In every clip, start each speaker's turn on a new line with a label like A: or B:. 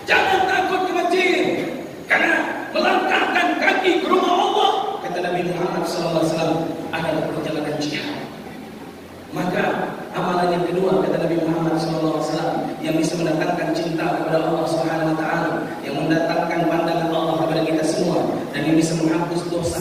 A: Jangan takut ke masjid, karena melangkahkan kaki ke rumah Allah, kata Nabi Muhammad SAW, adalah perjalanan jihad. Maka amalan yang kedua, kata Nabi Muhammad SAW, yang bisa mendatangkan cinta kepada Allah Subhanahu Wa Taala, yang mendatangkan pandangan Allah kepada kita semua, dan yang bisa menghapus dosa.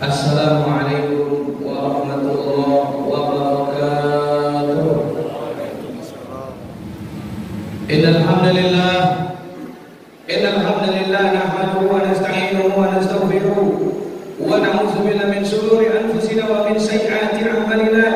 A: Assalamualaikum warahmatullahi wabarakatuh. Innal hamdalillah nahmaduhu wa nasta'inuhu wa nastaghfiruh wa na'udzu billahi min shururi anfusina wa min sayyiati a'malina.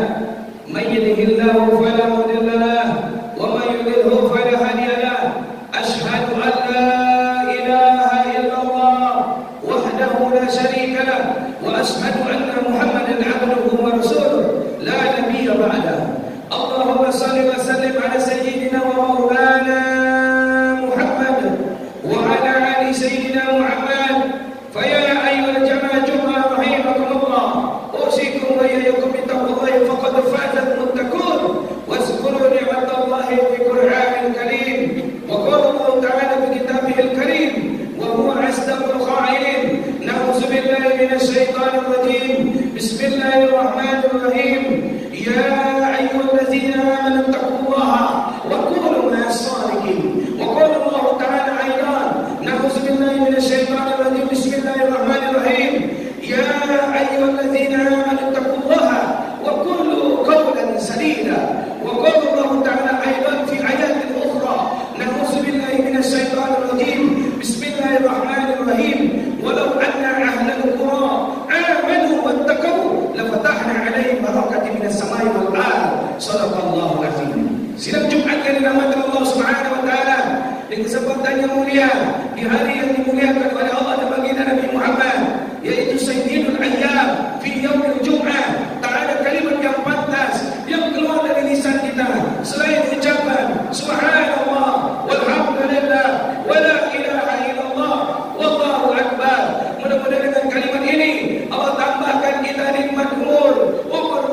A: May yahdihillahu fala mudilla lahu wa may yudlilhu fala hadiya lahu. Ashhadu an la ilaha illallah wahdahu la syarika lahu wa ashhadu anna Muhammadan 'abduhu wa rasuluh la nabiyya ba'dahu. Allahumma shalli wa sallim ala sayyidina wa maulana Muhammad wa ala ali sayyidina Muhammad. Fa ya ayyuhal jamaah rahimakumullah, usikum wa iyyakum bittaqwallahi faqad fazal muttaqun. Wazkuru ni'matallahi fi Qur'anil karim wa qala Allah ta'ala fi kitabihil karim wa huwa asdaqul qa'ilin. Na'udzu billahi minasy syaithanir rajim. Bismillahirrahmanirrahim. Ya ayyuhallazina amanu taqullaha wa kunu ma'as shadiqin. Wa qala Allah ta'ala aidan. Na'udzu billahi minasy syaithanir rajim. Bismillahirrahmanirrahim. Ya ayyuhallazina amanu taqullaha wa qulu qawlan sadida. Wa qala Allah ta'ala aidan fi ayatin ukhra. Na'udzu billahi minasy syaithanir rajim. Bismillahirrahmanirrahim. Walau anna ahlal qura amanu wattaqu lafatahna 'alaihim barakatin minas samai wal ardh. Shadaqallahu azim. Sidang Jumat yang dirahmati Allah Subhanahu wa taala, di kesempatan yang mulia, di hari yang dimuliakan oleh Allah dan baginda Nabi Muhammad, yaitu Sayyidul Ayyam fi yaumil Jum'ah. Tak ada kalimat yang pantas yang keluar dari lisan kita selain ucapan subhanallah walhamdulillah wala ilaha illallah wallahu akbar. Mudah-mudahan dengan kalimat ini Allah tambahkan kita nikmat umur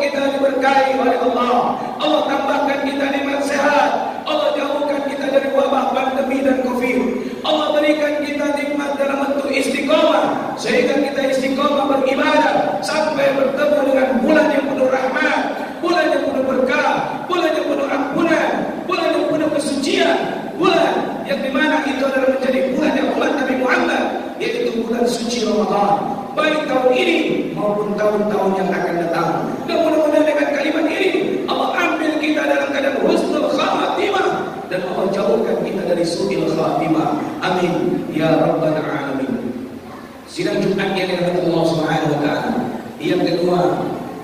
A: kita diberkahi oleh Allah. Allah tambahkan kita nikmat sehat. Allah jauhkan kita dari wabah pandemi dan Covid. Allah berikan kita nikmat dalam bentuk istiqomah, sehingga kita istiqomah beribadah sampai bertemu dengan bulan yang penuh rahmat, bulan yang penuh berkah, bulan yang penuh ampunan, bulan yang penuh kesucian, bulan yang dimana itu adalah menjadi bulan yang umat Nabi Muhammad, yaitu bulan suci Ramadan, baik tahun ini maupun tahun-tahun yang akan datang. Dan mudah-mudahan dengan kalimat ini Allah ambil kita dalam keadaan husnul khatimah, dan Allah jauhkan kita dari su'il khatimah. Amin ya rabbal alamin. Sidang Jumat yang dirahmati Allah Subhanahu wa taala. Yang kedua,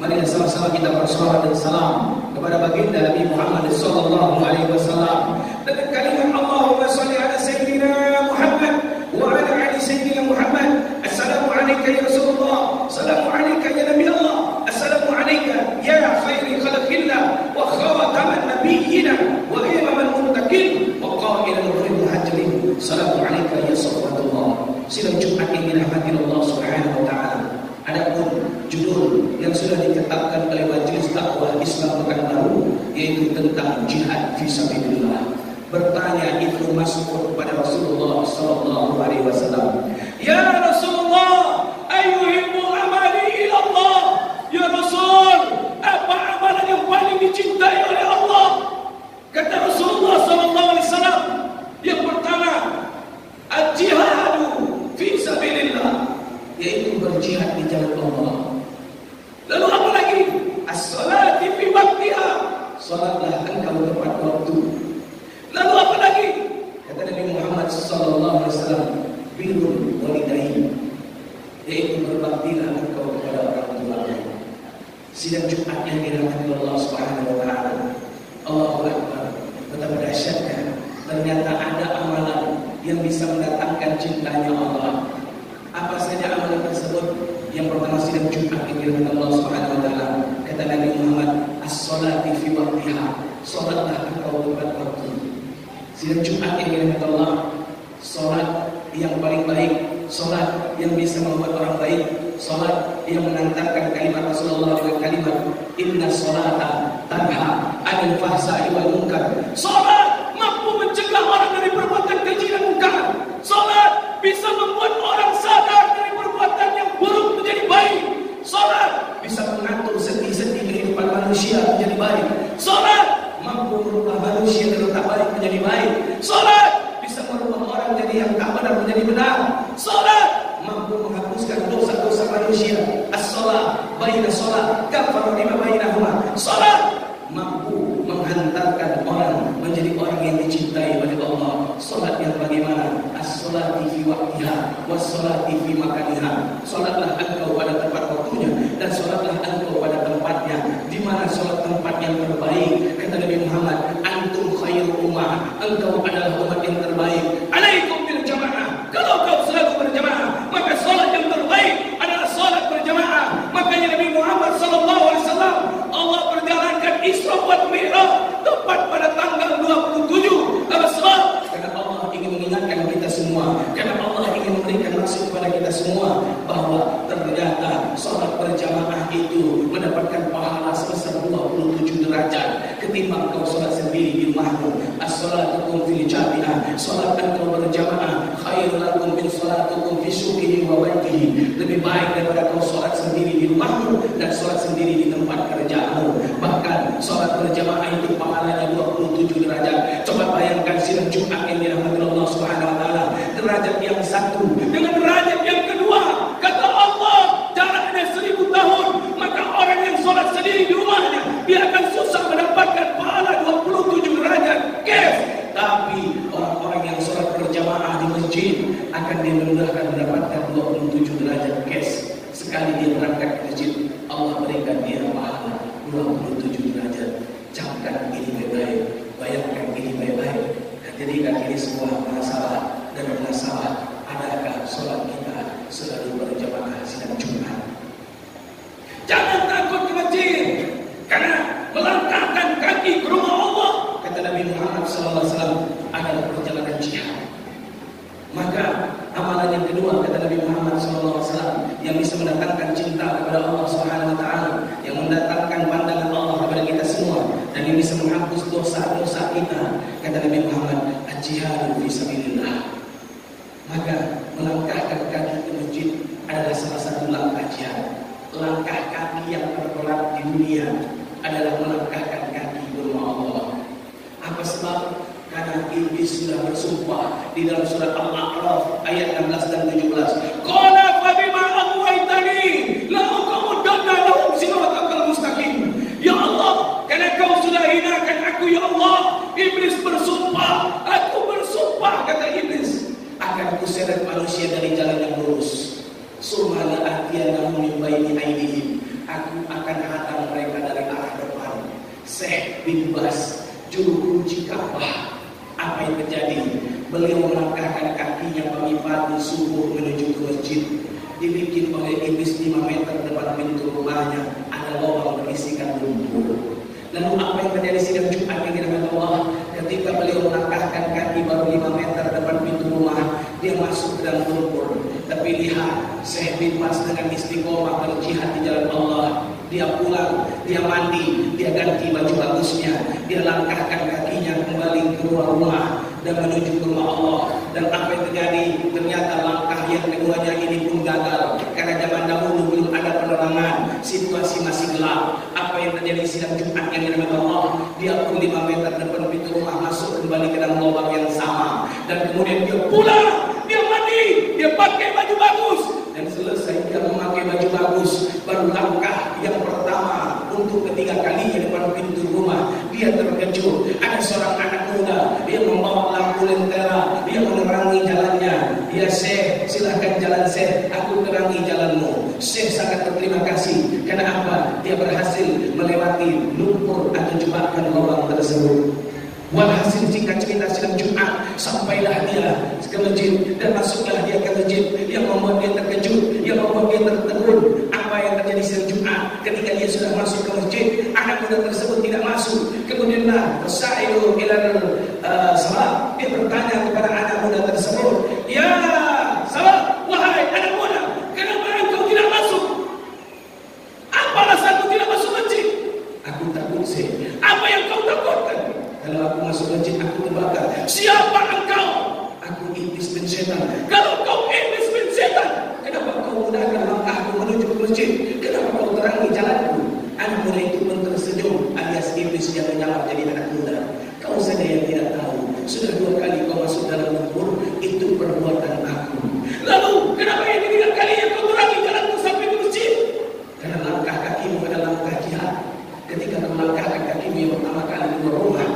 A: mari sama-sama kita bersalawat dan salam kepada baginda Nabi Muhammad sallallahu alaihi wasallam dengan kalimat Allahumma shalli ala sayyidina Muhammad wa ala ali sayyidina Muhammad. Assalamu alayka ya Rasulullah, assalamu alayka ya Nabi Allah, assalamu alayka ya khairi khalqillah wa khataman nabiyyina wa imamal muttaqin wa qailan fil hajrin. Assalamu alayka ya safwatullah. Sidang Jumat yang dirahmati Allah Subhanahu wa taala. Adapun judul yang sudah ditetapkan oleh Majelis Dakwah Islam Pekanbaru, yaitu tentang jihad fisabilillah. Bertanya Ibnu Mas'ud kepada Rasulullah sallallahu alaihi wasallam, "Ya Rasulullah, ayyuhibbul amali ila Allah?" Ya Rasul, apa amalan yang paling dicintai oleh Allah? Kata Rasulullah sallallahu alaihi wasallam, yang pertama, al-jihadu fisabilillah, yaitu berjihad di jalan Allah. Lalu apa lagi? As-salati fi waqtiha, salatlah engkau tepat waktu. Lalu apa lagi? Kata Nabi Muhammad sallallahu alaihi wasallam, birrul walidain, yaitu berbaktilah engkau kepada orang tua. Sidang Jumat yang dirahmati Allah Subhanahu wa taala. Allahu akbar. Betapa dahsyatnya ternyata ada amalan yang bisa mendatangkan cintanya Allah. Apa saja amalan tersebut? Yang pertama, sidang Jumat yang dirahmati Allah Subhanahu wa taala. Kata Nabi Muhammad, as-salati fi waqtiha, salatlah engkau tepat waktu. Sidang Jumat yang dirahmati Allah, salat yang paling baik, salat yang bisa membuat orang baik, Salat yang mengantarkan kalimat Rasulullah dengan kalimat inna salata tanha 'anil fahsya'i wal munkar. Salat mampu mencegah orang dari perbuatan keji dan munkar. Salat bisa membuat orang sadar dari perbuatan yang buruk menjadi baik. Salat bisa mengatur sendi-sendi kehidupan manusia menjadi baik. Salat mampu merubah manusia yang tak baik menjadi baik. Salat bisa merubah orang jadi yang tak benar menjadi benar. Salat mampu menghapuskan dosa-dosa manusia. As-salat baina salat kafara lima bainahuma. Salat mampu menghantarkan orang menjadi orang yang dicintai oleh Allah. Salat yang bagaimana? As-salati fi waqtiha was-salati fi makaniha. Salatlah engkau pada tempat waktunya dan salatlah engkau pada tempatnya. Di mana salat tempat yang terbaik? Kata Nabi Muhammad, antum khairu ummah. Engkau adalah umat yang terbaik. Alaikum bil jamaah. Kalau kau selalu berjamaah, maka salat yang terbaik adalah salat berjamaah. Makanya Nabi Muhammad sallallahu alaihi wasallam Allah perjalankan Isra wal Mi'raj tepat pada tanggal 27 Al-Isra. Karena Allah ingin mengingatkan kita semua, karena Allah ingin memberikan maksud kepada kita semua bahwa ternyata salat berjamaah itu mendapatkan pahala sebesar 27 derajat ketimbang kau salat sendiri di rumahmu. As-salatukum fil jami'ah. Salat engkau berjamaah khairul lakum min salatukum fi suqihi wa baitihi. Lebih baik daripada kau salat sendiri di rumahmu dan salat sendiri di tempat kerjamu. Bahkan salat berjamaah itu pahalanya 27 derajat. Coba bayangkan sidang Jumat yang dirahmati Allah Subhanahu wa taala, derajat yang satu dengan derajat yang kedua. Kata Allah, jaraknya 1000 tahun, maka orang yang salat sendiri di rumahnya dia akan susah mendapatkan pahala 27 derajat. Tapi orang-orang yang salat berjamaah di masjid akan dimudahkan mendapatkan 27 derajat sekali dia berangkat ke masjid, Allah berikan dia pahala 27 derajat. Camkan ini baik-baik, bayangkan ini baik-baik, dan jadikan ini sebuah masalah dan masalah. Adakah sholat kita selalu berjamaah sidang Jumat? Jangan takut ke masjid, karena melangkahkan kaki ke rumah Allah, kata Nabi Muhammad SAW, adalah perjalanan jihad. Maka amalan yang kedua, kata Nabi Muhammad SAW, yang bisa mendatangkan cinta kepada Allah Subhanahu wa taala, yang mendatangkan pandangan Allah kepada kita semua, dan yang bisa menghapus dosa-dosa kita, kata Nabi Muhammad, al-jihadu fi sabilillah. Maka melangkahkan kaki ke masjid adalah salah satu langkah jihad. Langkah kaki yang terberat di dunia adalah melangkahkan kaki ke rumah Allah. Apa sebab? Karena iblis sudah bersumpah di dalam surat Al-A'raf ayat 16 dan 17. Qala fa bima aghwaytani la aqudanna lahum siratal mustaqim. Ya Allah, karena kau sudah hinakan aku ya Allah, iblis bersumpah, aku bersumpah, kata iblis, akan kuseret manusia dari jalan yang lurus. Summa la ahtiyannahum min baini aydihim. Aku akan hadang mereka dari arah depan. Syekh bin Bas, juru kunci Ka'bah. Apa yang terjadi? Beliau melangkahkan kakinya pagi-pagi subuh menuju ke masjid. Dibikin oleh iblis 5 meter depan pintu rumahnya ada lubang berisikan lumpur. Lalu apa yang terjadi sidang Jumat yang dirahmati Allah? Ketika beliau melangkahkan kaki baru 5 meter depan pintu rumah, dia masuk ke dalam lumpur. Tapi lihat, Syekh bin Bas dengan istiqomah berjihad di jalan Allah. Dia pulang, dia mandi, dia ganti baju bagusnya, dia langkahkan kakinya kembali ke rumah dan menuju ke rumah Allah. Dan apa yang terjadi? Ternyata langkah yang keduanya ini pun gagal, karena zaman dahulu belum ada penerangan, situasi masih gelap. Apa yang terjadi sidang Jumat yang dirahmati Allah? Dia pun 5 meter depan pintu rumah masuk kembali ke dalam lubang yang sama, dan kemudian dia pulang, dia mandi, dia pakai baju bagus, dan selesai dia memakai baju bagus, baru langkah yang pertama untuk ketiga kalinya depan pintu rumah, dia terkejut. Ada seorang anak muda, dia membawa lampu lentera, dia menerangi jalannya. Ya Syekh, silahkan jalan Syekh, aku terangi jalanmu. Syekh sangat berterima kasih. Kenapa? Dia berhasil melewati lumpur atau jebakan lubang tersebut. Walhasil singkat cerita sidang Jumat, sampailah dia ke masjid dan masuklah dia ke masjid, yang membuat dia terkejut, yang membuat dia tertegun. Apa yang terjadi sidang Jumat? Ketika dia sudah masuk ke masjid, anak muda tersebut tidak masuk. Kemudianlah sa'ilu ilal salat, dia bertanya kepada anak muda tersebut, ya salat, wahai anak muda, kenapa engkau tidak masuk masjid? Kenapa kau terangi jalanku? Anak muda itu pun tersenyum, alias iblis yang menyamar jadi anak muda. Kau saja yang tidak tahu, sudah 2 kali kau masuk dalam lumpur, itu perbuatan aku. Lalu, kenapa ini 3 kalinya kau terangi jalanku sampai ke masjid? Karena langkah kakimu adalah langkah jihad. Ketika kau langkahkan kakimu yang pertama kali keluar rumah,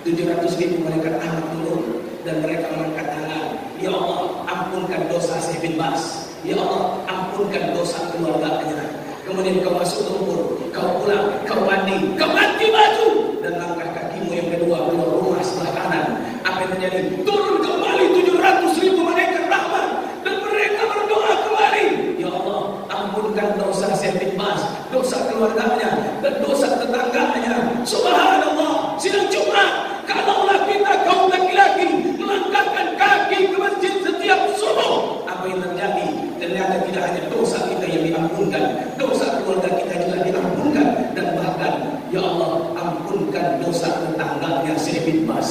A: 700.000 malaikat rahmat turun dan mereka mengangkat tangan. Ya Allah, ampunkan dosa Syekh bin Baz. Ya Allah, ampunkan dosa keluarganya. Kemudian kau masuk lumpur, kau pulang, kau mandi, kau ganti baju, dan langkah kakimu yang kedua keluar rumah sebelah kanan. Apa yang terjadi? Turun kembali 700.000 malaikat rahmat dan mereka berdoa kembali. Ya Allah, ampunkan dosa Syekh bin Baz, dosa keluarganya dan dosa tetangganya. Subhanallah, sidang Jumat, kalaulah kita kaum laki-laki melangkahkan kaki ke masjid setiap subuh, apa yang terjadi? Ternyata tidak hanya dosa kita yang diampunkan, dosa keluarga kita juga diampunkan, dan bahkan ya Allah, ampunkan dosa tetangganya Syekh bin Baz.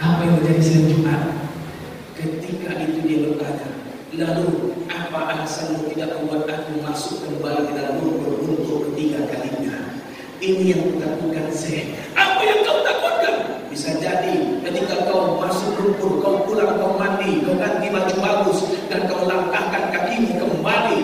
A: Apa yang terjadi sidang Jumat? Ketika itu dia bertanya, lalu apa alasanmu tidak membuat aku masuk kembali ke dalam lumpur untuk ketiga kalinya? Ini yang kutakukan Syekh. Apa yang kau takutkan? Bisa jadi ketika kau masuk lumpur, kau pulang, kau mandi, kau ganti baju bagus, dan kau langkahkan kakimu kembali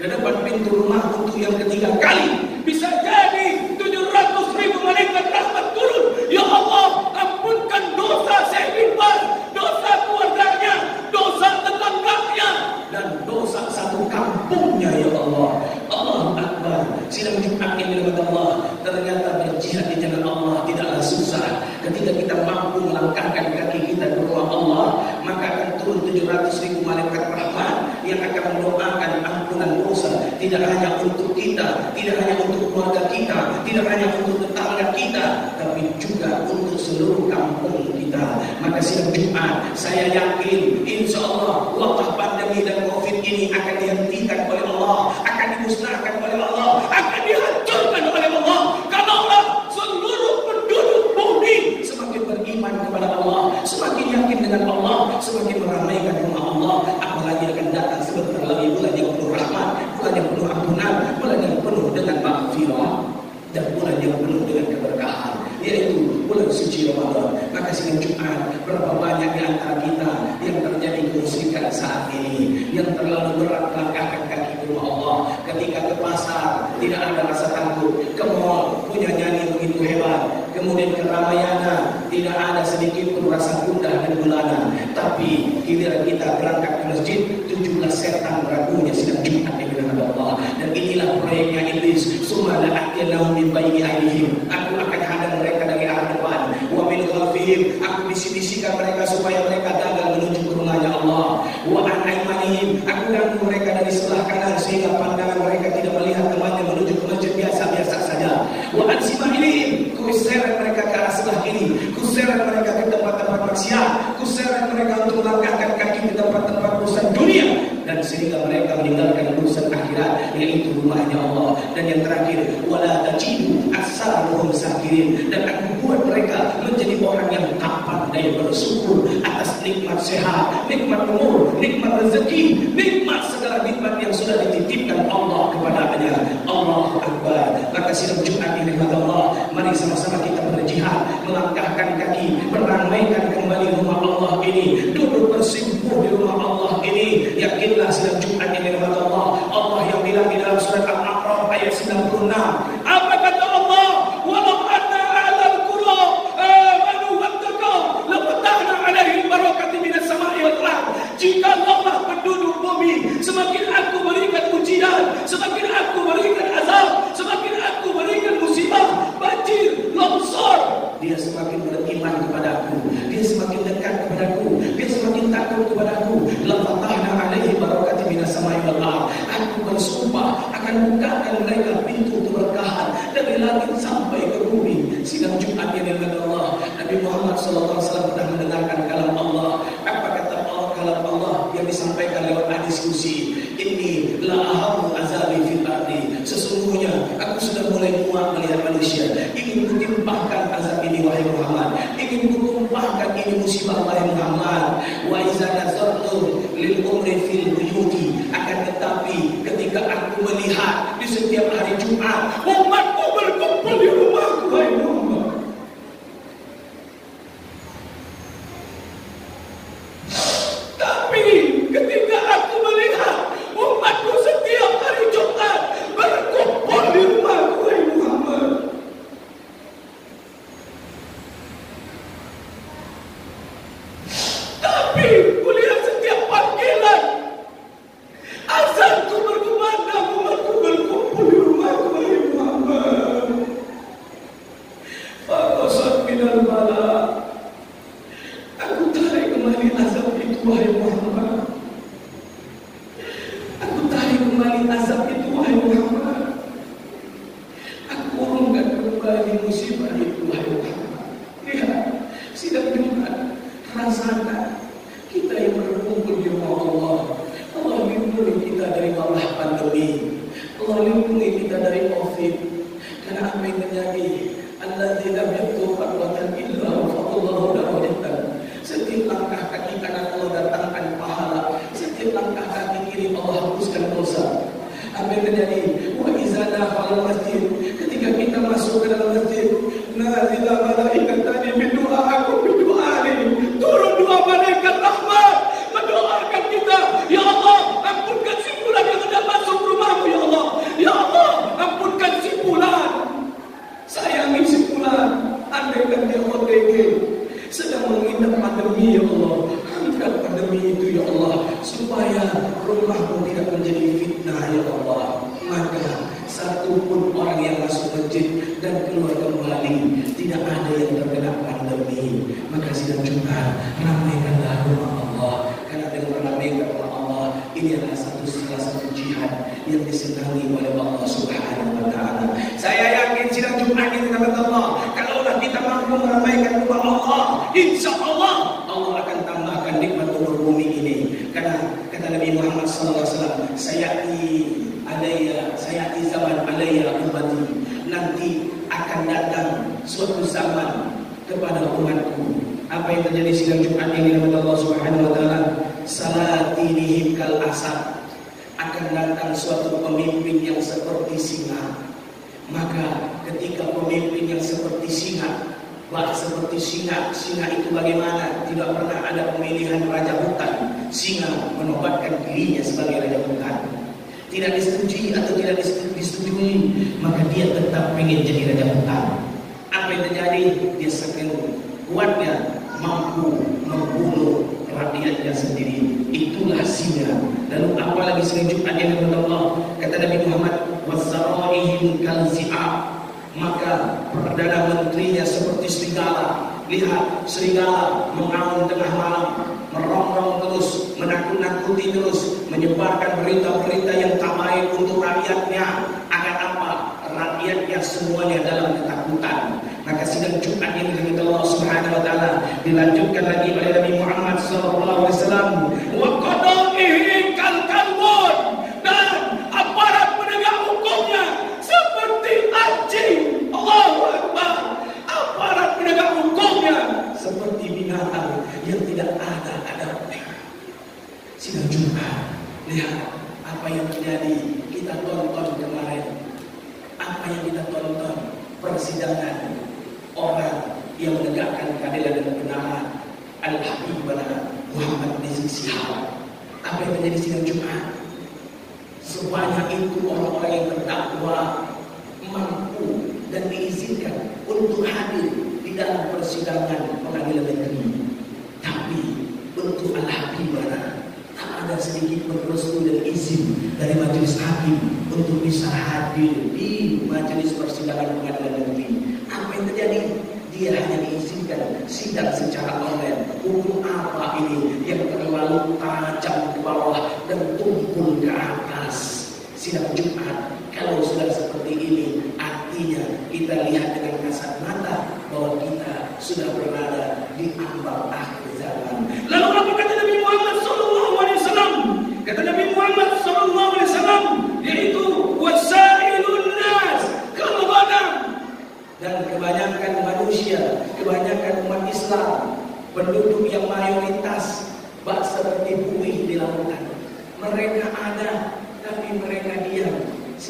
A: ke depan pintu rumah untuk yang ketiga kali, bisa jadi 700.000 malaikat rahmat turun. Ya Allah, ampunkan dosa Syekh bin Baz, dosa keluarganya, dosa tetangganya, dan dosa satu kampungnya. Ya Allah, Allahu Akbar. Sidang Jumat yang dirahmati Allah, ternyata berjihad di jalan Allah tidaklah susah. Ketika kita mampu melangkahkan kaki kita ke rumah Allah, maka akan turun 700.000 malaikat rahmat yang akan mendoakan ampunan dosa, tidak hanya untuk kita, tidak hanya untuk keluarga kita, tidak hanya untuk tetangga kita, tapi juga untuk seluruh kampung kita. Maka sidang Jumat, saya yakin insya Allah wabah pandemi dan COVID ini akan dihentikan oleh Allah, akan dimusnahkan oleh Allah, akan dihancurkan oleh Allah. Kalaulah seluruh penduduk bumi semakin beriman kepada Allah, semakin yakin dengan Allah, semakin meramaikan rumah Allah, apalagi akan datang sebentar lagi bulan yang penuh rahmat, bulan yang penuh ampunan, bulan yang penuh dengan maghfirah, dan bulan yang penuh dengan keberkahan, yaitu bulan suci Ramadan. Maka sidang Jumat, berapa banyak di antara kita yang terjadi kemusyrikan saat ini, yang terlalu berat melangkahkan kaki ke rumah Allah. Ketika ke pasar tidak ada rasa takut, ke mall punya nyanyi begitu hebat, kemudian ke Ramayana tidak ada sedikit pun rasa gundah dan gulana. Tapi giliran kita berangkat ke masjid, 17 setan ragunya sidang Jumat yang dirahmati Allah. Dan inilah proyeknya iblis. Summa la'atilahum min baini aydihim, aku akan hadang mereka dari arah depan, wa min khalfihim, aku bisi-bisikan mereka supaya mereka gagal menuju ke rumahnya Allah, wa an aymanihim, aku ganggu mereka dari sebelah kanan sehingga pandangan mereka tidak melihat temannya menuju ke masjid biasa-biasa saja, wa an simailihim, ku seret mereka ke arah sebelah kiri, ku seret mereka ke tempat-tempat maksiat, ku seret mereka untuk melangkahkan kaki ke tempat-tempat urusan dunia, dan sehingga mereka meninggalkan urusan akhirat, yaitu rumahnya Allah. Dan yang terakhir, wala tajidu aksaruhum syakirin, dan aku buat mereka menjadi orang yang tak pandai bersyukur atas nikmat sehat, nikmat umur, nikmat rezeki, nikmat segala nikmat yang sudah dititipkan Allah kepadanya. Allahu Akbar. Maka sidang Jumat ini kata Allah, mari sama-sama kita berjihad, melangkahkan kaki, meramaikan kembali rumah Allah ini, duduk bersimpuh di rumah Allah ini. Yakinlah sidang Jumat ini kata Allah, Allah yang bilang di dalam surat Al-A'raf ayat 96, apa kata Allah? Walau anna ahlal qura amanu wattaqaw lafatahna alaihim barakati minas sama'i wal ardh. Jika Allah penduduk bumi semakin aku berikan ujian, semakin aku berikan azab, semakin aku berikan musibah, banjir, longsor, dia semakin beriman kepadaku, dia semakin dekat kepadaku, dia semakin takut kepadaku. Lafatahna alaihim barakati minas sama'i wal ardh. Aku bersumpah akan bukakan mereka pintu keberkahan dari langit sampai ke bumi. Sidang Jumat yang dirahmati Allah, Nabi Muhammad SAW pernah mendengarkan kalam Allah. Apa kata Allah, kalam Allah yang disampaikan lewat hadis kursi? Ini la ahamu azabi fil ardi, sesungguhnya aku sudah mulai muak melihat manusia, ingin kutimpahkan azab ini wahai Muhammad, ingin kutumpahkan ini musibah wahai Muhammad. Wa iza nazartu lil umri fil buyuti, akan tetapi melihat di setiap hari Jumat umatku berkumpul di rumahku, wahai Muhammad. Tapi ketika aku melihat umatku setiap hari Jumat berkumpul di rumahku, wahai Muhammad, tapi kulihat setiap panggilan azanku berkumandang, umatku berkumpul di rumahku, wahai Muhammad. Fakosat minal bala, aku tarik kembali azab itu, wahai Muhammad. Aku tarik kembali azab itu, wahai Muhammad. Aku urungkan kembali musibah itu, wahai Muhammad. Lihat, sidang Jumat, rasakan kita yang berkumpul di rumah Allah. Allah lindungi kita dari wabah pandemi. Allah lindungi kita dari COVID. Karena apa yang terjadi? Alladzi lam yaktu khatwatan illa wafaqallahu darajatan. Setiap langkah kaki kanan Allah datangkan pahala. Setiap langkah kaki kiri Allah hapuskan dosa. Apa yang terjadi? Wa iza dakhala masjid, ketika kita masuk ke dalam masjid, nazila malaikatan bidu'a aku bidu'ani, turun dua malaikat rahmat mendoakan kita. Ya Allah, ampunkan si fulan yang hendak masuk rumahmu, ya Allah. Ya Allah, ampunkan si fulan, sayangi si fulan. Andaikan dia OTG sedang mengidap pandemi, ya Allah, angkat pandemi itu, ya Allah, supaya rumahmu tidak menjadi fitnah, ya Allah. Maka satu pun orang yang masuk masjid dan keluar kembali tidak ada yang terkena pandemi. Maka sidang Jumat, ramaikanlah rumah Allah. Karena dengan meramaikan rumah Allah, ini adalah salah satu jihad yang disenangi oleh Allah Subhanahu wa Ta'ala. Saya yakin sidang Jumat ini kata Allah, kalaulah kita mampu meramaikan rumah Allah, insya Allah Allah akan tambahkan nikmat umur bumi ini. Karena kata Nabi Muhammad SAW, sayati zaman alayya ummati, nanti akan datang suatu zaman kepada umatku. Apa yang terjadi sidang Jumat ini kepada Allah Subhanahu wa Ta'ala? Salatinihim kal asad, akan datang suatu pemimpin yang seperti singa. Maka ketika pemimpin yang seperti singa, seperti singa itu bagaimana? Tidak pernah ada pemilihan raja hutan. Singa menobatkan dirinya sebagai raja hutan. Tidak disetujui atau tidak disetujui, maka dia tetap ingin jadi raja hutan. Apa yang terjadi? Dia saking kuatnya mampu membunuh rakyatnya sendiri. Itulah singa. Lalu apalagi sering Jumat yang kepada Allah, kata Nabi Muhammad, wazzaraihim kalzi'ab, maka perdana menterinya seperti serigala. Lihat, serigala mengaum tengah malam, merongrong terus, menakut-nakuti terus, menyebarkan berita-berita yang tak baik untuk rakyatnya. Agar apa? Rakyatnya semuanya dalam ketakutan. Maka sidang Jumat ini dengan Allah Subhanahu wa Ta'ala dilanjutkan lagi oleh Nabi Muhammad SAW. Wa qada'ihi kal-kalbun, dan aparat penegak hukumnya seperti anjing. Allahu Akbar. Aparat penegak hukumnya seperti binatang yang tidak ada adabnya. Sidang Jumat, lihat apa yang terjadi. Kita tonton kemarin, apa yang kita tonton, persidangan orang yang menegakkan keadilan dan kebenaran, Al-Habib Muhammad Rizik Syihab. Apa yang terjadi sidang Jumat? Sebanyak itu orang-orang yang terdakwa mampu dan diizinkan untuk hadir di dalam persidangan pengadilan negeri. Tapi untuk Al-Habib tak ada sedikit pun restu dan izin dari majelis hakim untuk bisa hadir di majelis persidangan pengadilan negeri. Apa yang terjadi? Dia hanya diizinkan sidang secara online. Hukum apa ini yang terlalu tajam ke bawah dan tumpul ke atas? Sidang Jumat, kalau sudah seperti ini, artinya kita lihat dengan kasat mata bahwa kita sudah berada di ambang akhir zaman. Lalu apa kata Nabi Muhammad SAW? Kata Nabi Muhammad SAW, yaitu wasailun nas kal ghanam, dan kebanyakan manusia, kebanyakan umat Islam, penduduk yang mayoritas seperti buih di lautan. Mereka ada, tapi mereka diam.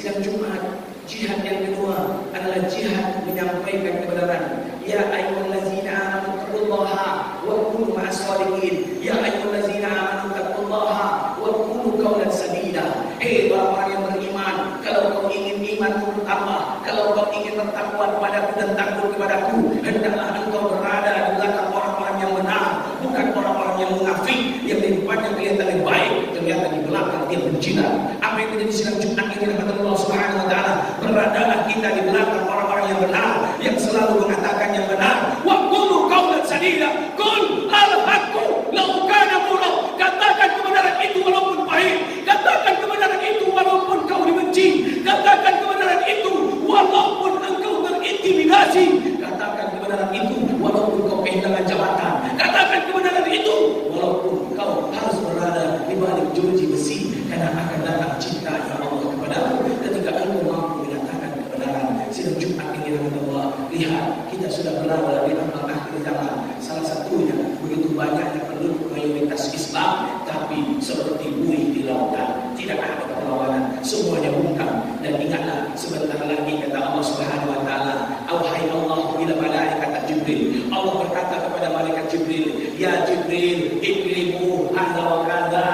A: sidang Jumat, jihad yang kedua adalah jihad menyampaikan kebenaran. Ya ayyuhallazina amanu taqullaha wa kunu ma'as shadiqin. Ya ayyuhallazina amanu taqullaha wa kunu qawlan sadida. Orang-orang yang beriman, kalau kau ingin imanmu bertambah, kalau kau ingin bertakwa kepadaku dan takut kepadaku, hendaklah engkau berada di belakang orang-orang yang benar, bukan orang-orang yang munafik, yang di depannya kelihatan baik, ternyata di belakang dia berjilat. Apa yang terjadi sidang Jumat ini rahmat Allah Subhanahu wa taala? Beradalah kita di belakang orang-orang yang benar, yang selalu mengatakan yang benar. Wa qulu qawlan sadida. Qul al-haqqu law kana murra. Katakan kebenaran itu walaupun pahit. Katakan kebenaran itu walaupun kau dibenci. Katakan kebenaran itu walaupun engkau terintimidasi. Katakan kebenaran itu walaupun kau kehilangan jabatan. Katakan kebenaran itu walaupun kau harus berada di balik jeruji besi, karena akan datang cinta ya Allah kepadamu ketika engkau mampu menyatakan kebenaran. Sidang Jumat ini Allah, lihat kita sudah berada di amal akhir zaman. Salah satunya begitu banyaknya penduduk mayoritas Islam, tapi seperti buih di lautan, tidak ada perlawanan, semuanya bungkam. Dan ingatlah sebentar lagi kata Allah Subhanahu wa taala, "Auhai Allah ila malaikat Jibril." Allah berkata kepada malaikat Jibril, "Ya Jibril, ikrimu hadza wa kadza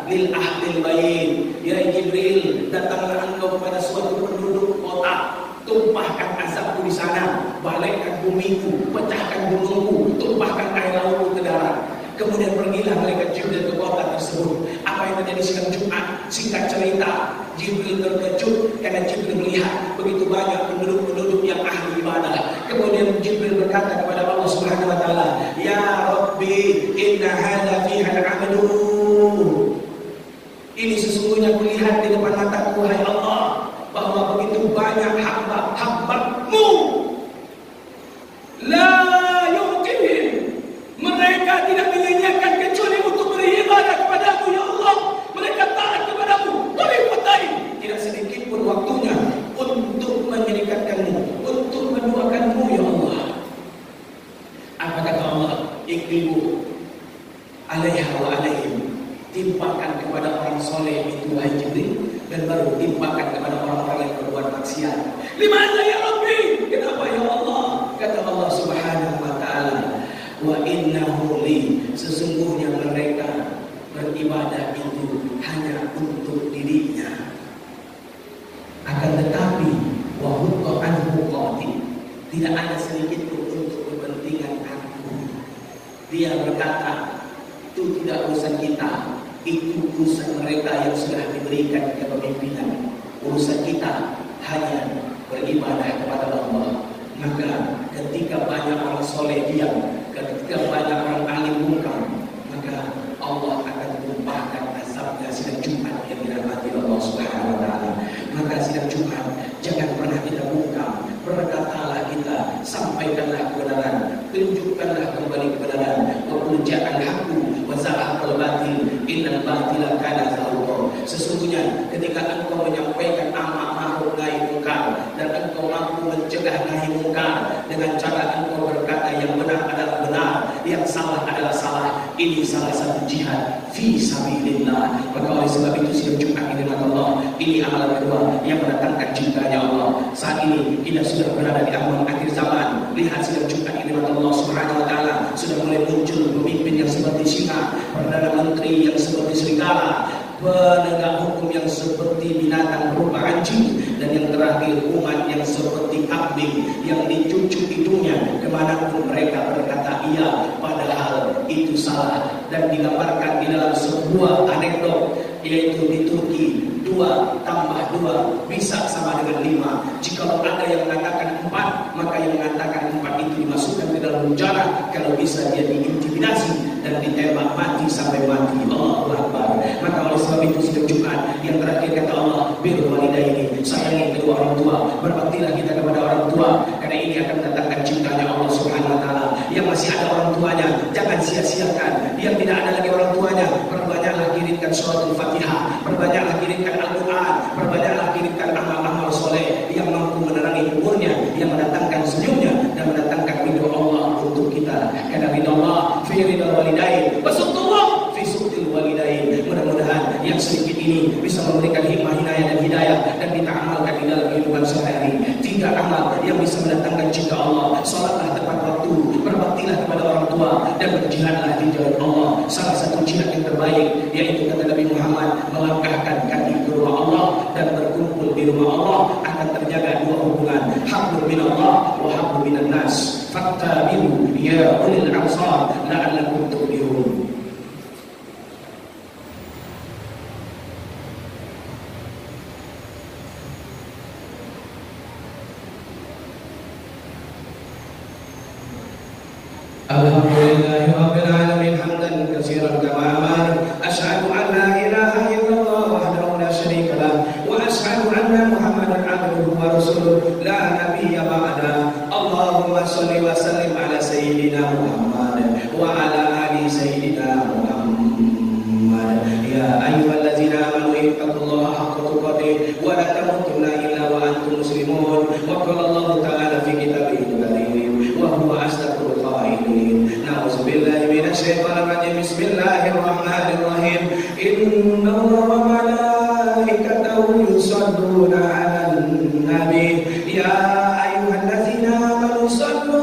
A: lil ahlil bait." Ya Jibril, datanglah engkau kepada suatu penduduk kota, tumpahkan azabku di sana, balikkan bumiku, pecahkan gunungku, tumpahkan air lautku ke darat. Kemudian pergilah malaikat Jibril ke kota tersebut. Apa yang terjadi sidang Jumat? Singkat cerita, Jibril terkejut karena Jibril melihat begitu banyak penduduk-penduduk yang ahli ibadah. Kemudian Jibril berkata kepada Allah Subhanahu wa taala, "Ya Rabbi, inna hadza fiha al-'abdu." Ini sesungguhnya kulihat di depan mataku, hai Allah, bahwa begitu banyak hamba-hambamu la yu'tihim, mereka tidak menyanyiakan kecuali untuk beribadah kepadamu ya Allah. Mereka taat kepadamu, tapi patai tidak sedikit pun waktunya untuk menyedekatkanmu, untuk mendoakanmu ya Allah. Apa kata Allah? Iklimu alaiha wa alaihim, timpakan kepada orang soleh itu wahai Jibril, dan baru timpakan kepada orang-orang yang berbuat maksiat. Limadza ya Rabbi? Kenapa ya Allah? Kata Allah Subhanahu wa taala, "Wa innahu li," sesungguhnya mereka beribadah itu hanya untuk dirinya. Akan tetapi wa huwa anhu qati, tidak ada sedikit pun untuk kepentingan aku. Dia berkata, itu tidak urusan kita, itu urusan mereka yang sudah diberikan kepemimpinan. Urusan kita hanya beribadah kepada Allah. Maka ketika banyak orang soleh diam, ketika banyak orang alim bungkam, maka Allah akan tumpahkan azabnya sidang Jumat yang dirahmati Allah Subhanahu wa taala. Maka sidang Jumat jangan pernah kita bungkam, berkatalah kita, sampaikanlah kebenaran, tunjukkanlah kembali kebenaran. Wa qul ja'al haqqu wa zahaqal batil innal batila kana zahuqa. Sesungguhnya ketika engkau menyampaikan amar ma'ruf nahi munkar dan engkau mampu mencegah nahi munkar dengan cara engkau berkata yang benar adalah benar, yang salah adalah salah, ini salah satu jihad fi sabilillah. Maka oleh sebab itu sidang Jumat ini Allah, ini amalan kedua yang mendatangkan cintanya Allah. Saat ini kita sudah berada di awal akhir zaman. Lihat sidang Jumat ini Allah Subhanahu wa taala sudah mulai muncul pemimpin yang seperti singa, perdana menteri yang seperti serigala, penegak hukum yang seperti binatang berupa anjing, dan yang terakhir umat yang seperti kambing yang dicucuk hidungnya kemanapun mereka berkata iya, padahal itu salah. Dan digambarkan di dalam sebuah anekdot, yaitu di Turki 2 tambah 2 bisa sama dengan 5. Jika ada yang mengatakan 4, maka yang mengatakan 4 itu dimasukkan ke dalam penjara. Kalau bisa dia diintimidasi dan ditembak mati sampai mati. Allahu Akbar. Maka oleh sebab itu sidang Jumat yang terakhir kata Allah, birrul walidaini, sayangi kedua orang tua, berbaktilah kita kepada orang tua, karena ini akan mendatangkan cintanya Allah Subhanahu wa taala. Yang masih ada orang tuanya jangan sia-siakan, yang tidak ada lagi orang tuanya perbanyaklah kirimkan suratul Fatihah, perbanyaklah kirimkan Al-Quran, perbanyaklah kirimkan amal-amal soleh yang mampu menerangi umurnya, yang mendatangkan senyumnya dan mendatangkan ridho Allah untuk kita. Karena ridho Allah fi ridho walidain, wasukhtullah fi sukhtil walidain. Mudah-mudahan yang sedikit ini bisa memberikan hikmah, hidayah dan hidayah, dan kita amalkan 3 amal yang bisa mendatangkan cinta Allah. Salatlah tepat waktu, berbaktilah kepada orang tua, dan berjihadlah di jalan Allah. Salah satu jihad yang terbaik yaitu kata Nabi Muhammad, melangkahkan kaki ke rumah Allah dan berkumpul di rumah Allah akan terjaga 2 hubungan, hablum minallah wa hablum minan nas. Fattabi'u ya ulil absar la'allakum tuflihun. Alhamdulillahi rabbil alamin hamdan katsiran kama amara. Asyhadu an la ilaha illallah wahdahu la syarika lah wa asyhadu anna Muhammadan abduhu wa rasuluh la nabiyya ba'da. Allahumma shalli wa sallim ala sayyidina Muhammad wa ala ali sayyidina Muhammad. Ya ayyuhallazina amanu ittaqullaha haqqa tuqatih wa la tamutunna illa wa antum muslimun. Wa qala Allah ta'ala fi kitabihil karim wa huwa asdaqul qailin. Na'udzubillahi minasyaitonir rajim. Bismillahirrahmanirrahim. Innallaha wa malaikatahu yusholluna 'alan nabi ya ayyuhallazina amanu sallu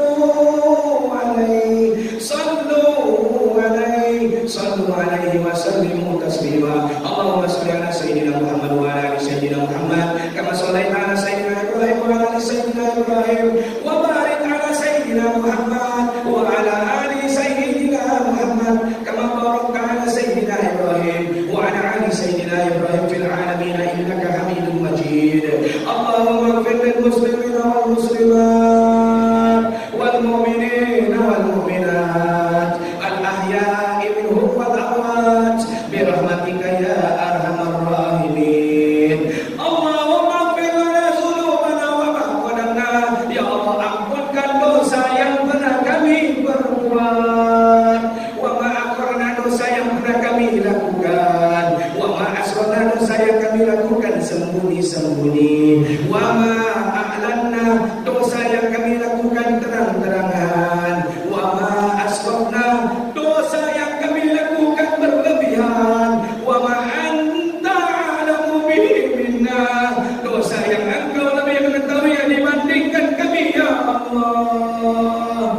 A: 'alaihi wa sallimu taslima. Allahumma shalli ala sayyidina Muhammad wa ala ali sayyidina Muhammad kama shallaita ala sayyidina Ibrahim wa ala ali sayyidina Ibrahim wa barik ala sayyidina Muhammad wa ala ali sayyidina Muhammad kama barakta ala sayyidina Ibrahim wa ala ali sayyidina Ibrahim fil alamin innaka Hamidum Majid. Allahumma ighfir lil muslimina wal muslimat wal mu'minina wal mu'minat al ahya'i minhum wal amwat bi rahmatika ya arhamar rahimin. Allahumma ighfir lana dzunubana wa ma qadamna. Ya Allah, ampunkan dosa yang pernah kami perbuat, wa ma aqarna, dosa yang pernah kami lakukan, wa ma asrarna, dosa yang kami lakukan sembunyi-sembunyi, wa ma a'lanna, dosa yang kami lakukan terang-terangan, wa ma asrafna, dosa yang kami lakukan berlebihan, wa ma anta a'lamu bihi minna, dosa yang engkau lebih mengetahui dibandingkan kami ya Allah.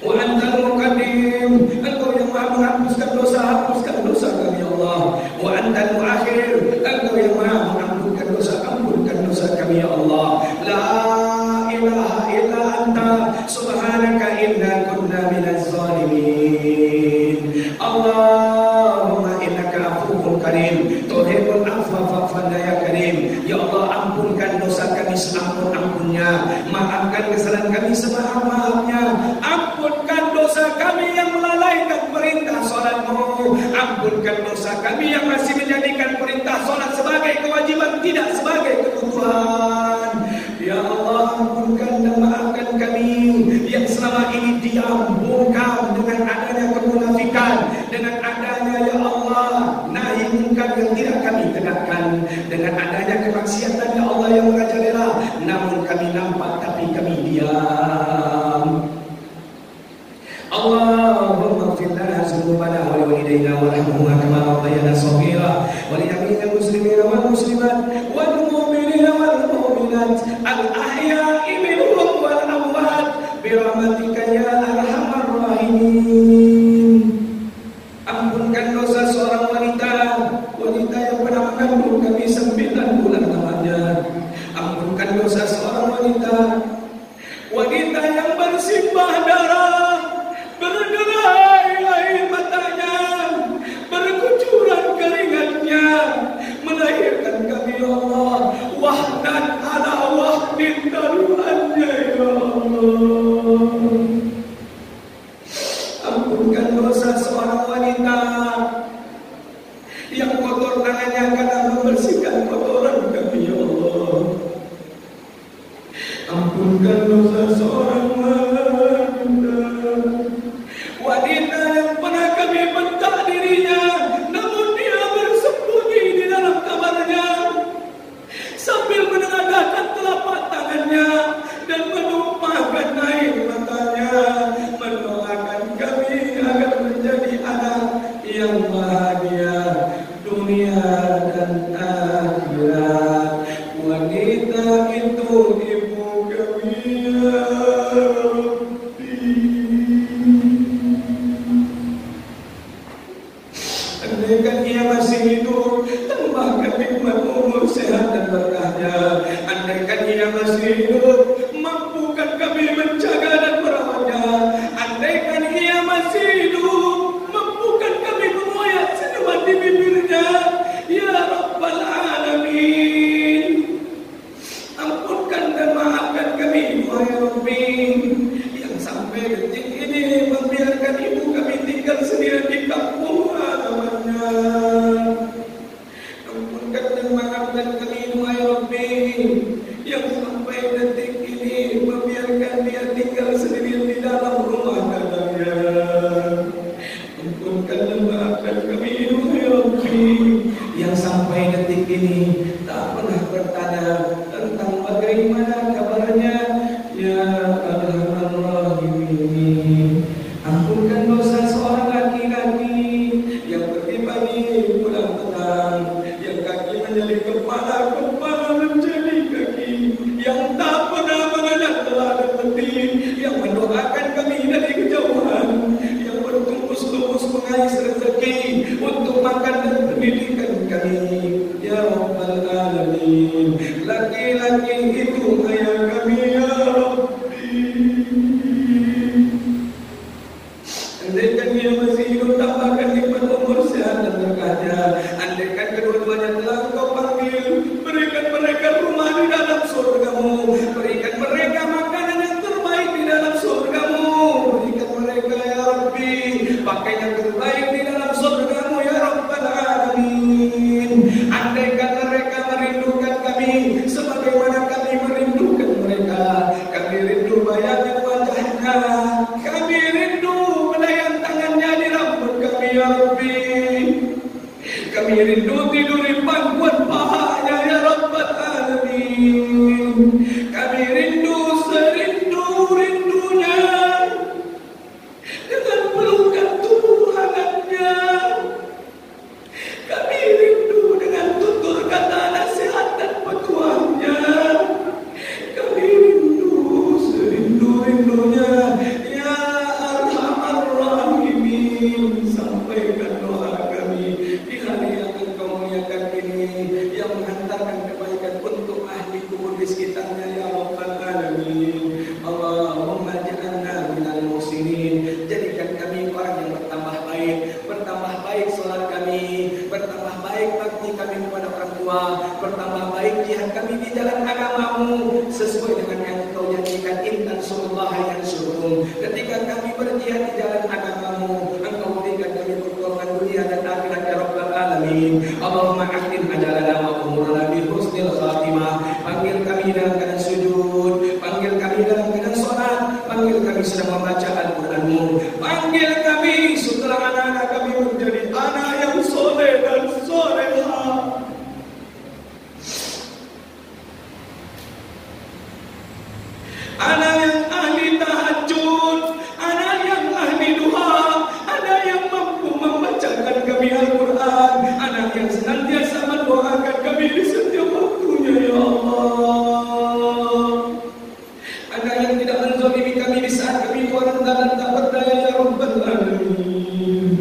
A: Wa antal muqaddim, engkau yang maha menghapuskan dosa, hapuskan dosa kami ya Allah. Wa antal muakhir, engkau yang maha mengampunkan dosa, ampunkan dosa kami ya Allah. La ilaha illa anta subhanaka inna kunna minaz zalimin. Allahumma innaka afuwwun karim tuhibbul afwa fa'fu anna ya karim. Ya Allah, ampunkan dosa kami seampun-ampunnya, maafkan kesalahan kami semaaf-maafnya, ampunkan dosa kami yang melalaikan perintah salatmu, ampunkan dosa kami yang masih menjadikan perintah salat sebagai kewajiban, tidak sebagai kebutuhan. Ya Allah, ampunkan dan maafkan kami yang selama ini diam, bungkam dengan adanya kemunafikan, dengan adanya ya Allah nahi mungkar yang tidak kami tegakkan, dengan adanya kemaksiatan ya Allah yang merajalela, namun kami nampak tapi kami diam. Allahumma ighfir lana dzunubana wa liwalidayna warhamhuma kama rabbayana shaghira wa li jami'il muslimina wal muslimat wal mu'minina wal mu'minat al ahya'i minhum wal amwat bi rahmatika ya arhamar rahimin. Ampunkan dosa seorang wanita yang pernah mengandung kami 9 bulan lamanya. Ampunkan dosa seorang wanita yang bersimbah darah, berderai air matanya, berkucuran keringatnya, melahirkan kami ya Allah, wahdan ala wahdin daruannya ya Allah. Ampunkan dosa seorang wanita yang kotor tangannya karena membersihkan kotoran umur sehat dan berkahnya. Andaikan ia masih hidup, mampukan kami menjaga dan merawatnya. Andaikan ia masih hidup, mampukan kami mengoyak senyuman di bibirnya. Ya Rabbal Alamin, ampunkan dan maafkan kami, wahai Rabbi, yang sampai detik ini membiarkan ibu kami tinggal sendirian di kampung halamannya. Ampunkan dan maafkan kami, wahai Rabbi, yang sampai detik ini membiarkan dia tinggal sendirian di dalam rumah tanahnya. Ampunkan dan maafkan kami, wahai Rabbi, yang sampai detik ini tak pernah bertanya tentang bagaimana kabarnya. Ya Arhamar Rahimin, ampunkan dosa seorang laki-laki yang pergi pagi pulang petang, yang kaki menjadi kepala, kepala menjadi kaki, yang tak pernah mengenal telah dan letih, yang mendoakan kami dari kejauhan, yang bertumpus-tumpus mengais rezeki untuk makan dan pendidikan kami. Ya Rabbal Alamin, laki-laki itu ayah kami, ya Rabbi. Andaikan dia masih hidup, tambahkan nikmat umur sehat dan berkahnya. Andaikan kedua-duanya telah Engkau panggil, berikan mereka rumah di dalam surga-Mu, berikan mereka makanan yang terbaik di dalam surga-Mu, berikan mereka, ya Rabbi, pakaian yang terbaik di dalam surga-Mu, ya Rabbal Alamin. Andaikan mereka merindukan kami sebagaimana kami merindukan mereka, kami rindu bayangan wajahnya, kami rindu belayan tangannya di rambut kami, ya Rabbi, kami rindu tidur di pangkuan pahanya, ya Rabbal Alamin, kami rindu serindu-rindunya dengan pelukan tubuh hangatnya. Kami rindu dengan tutur kata nasihat dan petuahnya. Kami rindu serindu-rindunya. Ya Arhamar Rahimin, sampaikan doa kami di hari yang Engkau muliakan ini, yang menghantarkan kebaikan untuk ahli kubur di sekitarnya, ya Rabbal Alamin. Allahumma ja'alna minal muhsinin, jadikan kami orang yang bertambah baik salat kami, bertambah baik bakti kami kepada orang tua, bertambah baik jihad kami di jalan agama-Mu sesuai dengan yang Engkau janjikan, intan surullah yang suruh. Ketika kami berjihad di jalan agama-Mu, Engkau berikan kami pertolongan dunia dan akhirat, ya Rabbal Alamin. Allahumma akhir ajalana wa umurana bi husnil khatimah. Panggil kami dalam keadaan sujud, panggil kami dalam keadaan salat, panggil kami sedang membaca Al-Qur'an-Mu, panggil kami setelah anak-anak kami menjadi anak yang soleh dan solehah. Anak yang ahli tahajud, anak yang ahli duha, anak yang mampu membacakan kami Al-Quran, anak yang senantiasa mendoakan kami di setiap waktunya, ya Allah. Anak yang tidak menzalimi kami di saat kami rendah dan tak berdaya, ya Rabbal Alamin.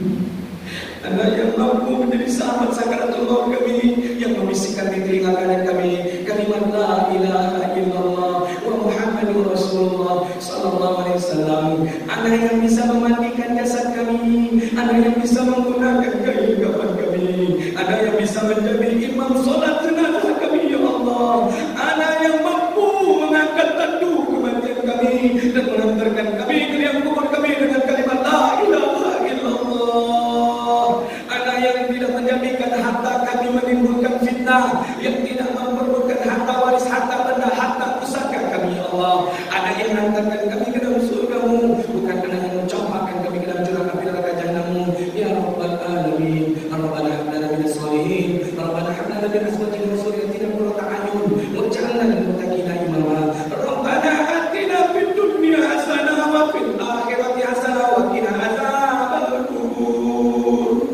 A: Anak yang mampu menjadi sahabat sakaratul maut kami, yang membisikkan di telinga kanan kami kalimat la ilaha illallah wa Muhammadur Rasulullah sallallahu alaihi wasallam. Anak yang bisa memandikan jasad kami, anak yang bisa menggunakan kain kafan kami, anak yang bisa menjadi imam salat jenazah kami, ya Allah. Anak yang mampu mengangkat tandu kematian kami dan mengantarkan kami ke liang kubur kami dengan kalimat la ilaha illallah. Anak yang tidak menjadikan harta kami menimbulkan fitnah, yang tidak memperebutkan harta waris, harta benda, harta pusaka kami, ya Allah. Anak yang mengantarkan kami ke dalam surga-Mu, bukan anak yang mencampakkan kami ke dalam jurang api neraka Jahannam-Mu, ya Rabbal Alamin. Rabbana hab lana minas shalihin, Rabbana hab lana min azwajina wa dhurriyyatina qurrata a'yun waj'alna lil muttaqina imama. Rabbana atina fid dunya hasanah wa fil akhirati hasanah wa qina adzabal qubur.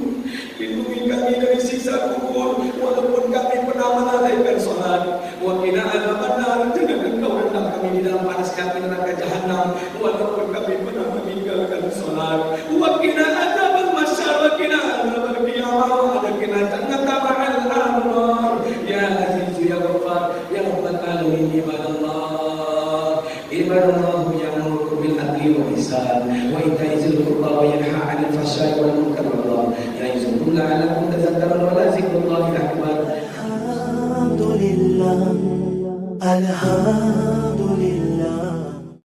A: Lindungi kami dari siksa kubur, walaupun kami pernah melalaikan salat. Wa qina adzabannar, jangan Engkau rendam kami di dalam panas api neraka Jahannam, walaupun kami pernah meninggalkan salat. Wa qina adzabal masyar, wa qina adzabal qiyamah, wa qina jannata ma'al abrar. Ya وإيتاء ذي القربى وينهى عن الفحشاء والمنكر والبغي يعظكم لعلكم تذكرون ولذكر الله أكبر. الحمد لله.